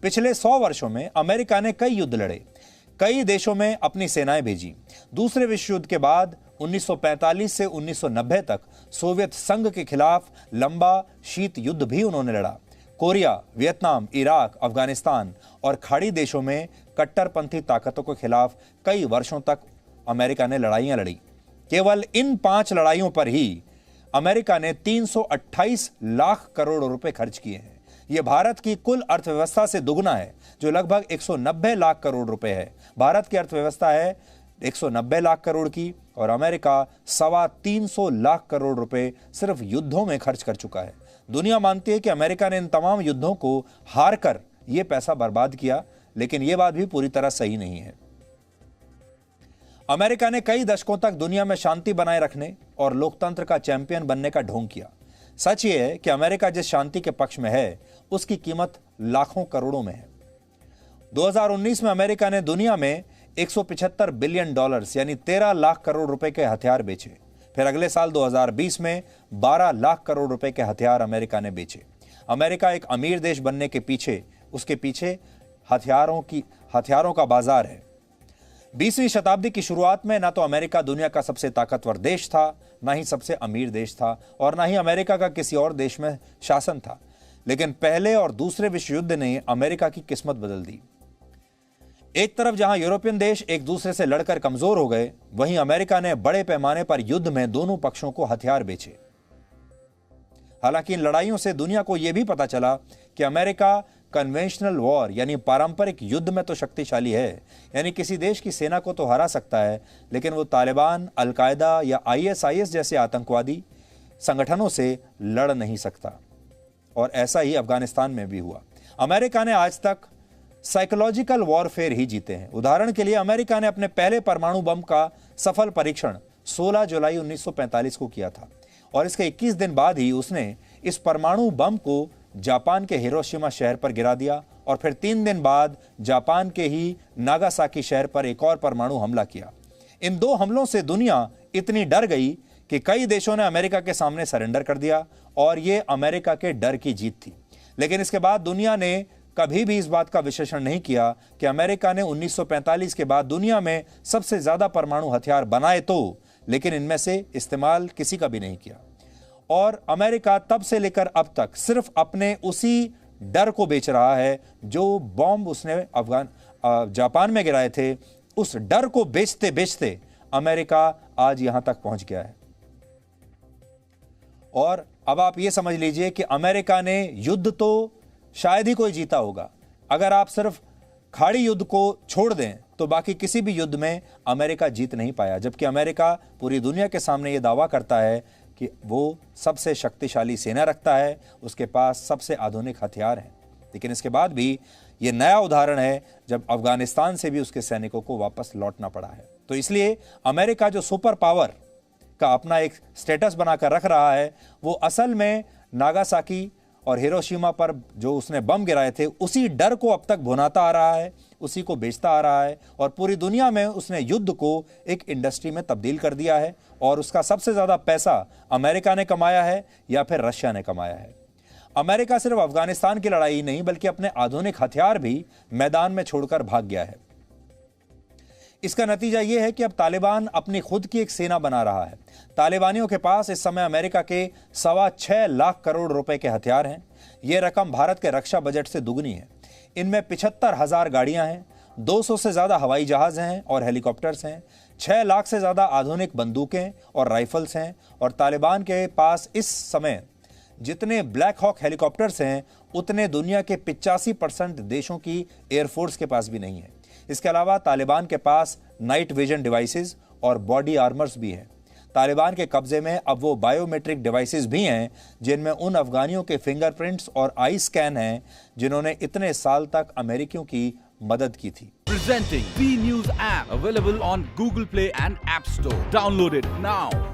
पिछले 100 वर्षों में अमेरिका ने कई युद्ध लड़े, कई देशों में अपनी सेनाएं भेजी। दूसरे विश्व युद्ध के बाद 1945 से 1990 तक सोवियत संघ के खिलाफ लंबा शीत युद्ध भी उन्होंने लड़ा। कोरिया, वियतनाम, इराक, अफगानिस्तान और खाड़ी देशों में कट्टरपंथी ताकतों के खिलाफ कई वर्षों तक अमेरिका ने लड़ाइयां लड़ी। केवल इन 5 लड़ाइयों पर ही अमेरिका ने 328 लाख करोड़ रुपए खर्च किए हैं। यह भारत की कुल अर्थव्यवस्था से दुगना है, जो लगभग 190 लाख करोड़ रुपए है। भारत की अर्थव्यवस्था है 190 लाख करोड़ की और अमेरिका 325 लाख करोड़ रुपए सिर्फ युद्धों में खर्च कर चुका है। दुनिया मानती है कि अमेरिका ने इन तमाम युद्धों को हार कर यह पैसा बर्बाद किया, लेकिन यह बात भी पूरी तरह सही नहीं है। अमेरिका ने कई दशकों तक दुनिया में शांति बनाए रखने और लोकतंत्र का चैंपियन बनने का ढोंग किया। सच ये है कि अमेरिका जिस शांति के पक्ष में है, उसकी कीमत लाखों करोड़ों में है। 2019 में अमेरिका ने दुनिया में 175 बिलियन डॉलर्स यानी 13 लाख करोड़ रुपए के हथियार बेचे। फिर अगले साल 2020 में 12 लाख करोड़ रुपए के हथियार अमेरिका ने बेचे। अमेरिका एक अमीर देश बनने के पीछे, उसके पीछे हथियारों का बाजार है। 20वीं शताब्दी की शुरुआत में ना तो अमेरिका दुनिया का सबसे ताकतवर देश था, ना ही सबसे अमीर देश था और ना ही अमेरिका का किसी और देश में शासन था। लेकिन पहले और दूसरे विश्व युद्ध ने अमेरिका की किस्मत बदल दी। एक तरफ जहां यूरोपियन देश एक दूसरे से लड़कर कमजोर हो गए, वहीं अमेरिका ने बड़े पैमाने पर युद्ध में दोनों पक्षों को हथियार बेचे। हालांकि इन लड़ाइयों से दुनिया को यह भी पता चला कि अमेरिका कन्वेंशनल वॉर यानी पारंपरिक युद्ध में तो शक्तिशाली है, यानी किसी देश की सेना को तो हरा सकता है, लेकिन वो तालिबान, अल-कायदा या ISIS जैसे आतंकवादी संगठनों से लड़ नहीं सकता। और ऐसा ही अफगानिस्तान में भी हुआ। अमेरिका ने आज तक साइकोलॉजिकल वॉरफेयर ही जीते हैं। उदाहरण के लिए अमेरिका ने अपने पहले परमाणु बम का सफल परीक्षण 16 जुलाई 1945 को किया था और इसके 21 दिन बाद ही उसने इस परमाणु बम को जापान के हिरोशिमा शहर पर गिरा दिया और फिर 3 दिन बाद जापान के ही नागासाकी शहर पर एक और परमाणु हमला किया। इन 2 हमलों से दुनिया इतनी डर गई कि कई देशों ने अमेरिका के सामने सरेंडर कर दिया और यह अमेरिका के डर की जीत थी। लेकिन इसके बाद दुनिया ने कभी भी इस बात का विश्लेषण नहीं किया कि अमेरिका ने 1945 के बाद दुनिया में सबसे ज्यादा परमाणु हथियार बनाए तो, लेकिन इनमें से इस्तेमाल किसी का भी नहीं किया। और अमेरिका तब से लेकर अब तक सिर्फ अपने उसी डर को बेच रहा है जो बॉम्ब उसने जापान में गिराए थे। उस डर को बेचते बेचते अमेरिका आज यहां तक पहुंच गया है। और अब आप यह समझ लीजिए कि अमेरिका ने युद्ध तो शायद ही कोई जीता होगा। अगर आप सिर्फ खाड़ी युद्ध को छोड़ दें तो बाकी किसी भी युद्ध में अमेरिका जीत नहीं पाया, जबकि अमेरिका पूरी दुनिया के सामने यह दावा करता है कि वो सबसे शक्तिशाली सेना रखता है, उसके पास सबसे आधुनिक हथियार हैं। लेकिन इसके बाद भी ये नया उदाहरण है जब अफगानिस्तान से भी उसके सैनिकों को वापस लौटना पड़ा है। तो इसलिए अमेरिका जो सुपर पावर का अपना एक स्टेटस बनाकर रख रहा है, वो असल में नागासाकी और हिरोशिमा पर जो उसने बम गिराए थे उसी डर को अब तक भुनाता आ रहा है, उसी को बेचता आ रहा है और पूरी दुनिया में उसने युद्ध को एक इंडस्ट्री में तब्दील कर दिया है। और उसका सबसे ज्यादा पैसा अमेरिका ने कमाया है या फिर रशिया ने कमाया है। अमेरिका सिर्फ अफगानिस्तान की लड़ाई नहीं बल्कि अपने आधुनिक हथियार भी मैदान में छोड़कर भाग गया है। इसका नतीजा यह है कि अब तालिबान अपनी खुद की एक सेना बना रहा है। तालिबानियों के पास इस समय अमेरिका के 6.25 लाख करोड़ रुपए के हथियार हैं। यह रकम भारत के रक्षा बजट से दुगनी है। इनमें 75,000 गाड़ियां हैं, 200 से ज्यादा हवाई जहाज हैं और हेलीकॉप्टर्स हैं, 6 लाख से ज्यादा आधुनिक बंदूकें और राइफल्स हैं। और तालिबान के पास इस समय जितने ब्लैक हॉक हेलीकॉप्टर्स हैं उतने दुनिया के 85% देशों की एयरफोर्स के पास भी नहीं है। इसके अलावा तालिबान के पास नाइट विजन डिवाइसेस और बॉडी आर्मर्स भी हैं। तालिबान के कब्जे में अब वो बायोमेट्रिक डिवाइसेस भी हैं जिनमें उन अफगानियों के फिंगरप्रिंट्स और आई स्कैन हैं जिन्होंने इतने साल तक अमेरिकियों की मदद की थी। Presenting B News app available on Google Play and App Store. Download it now.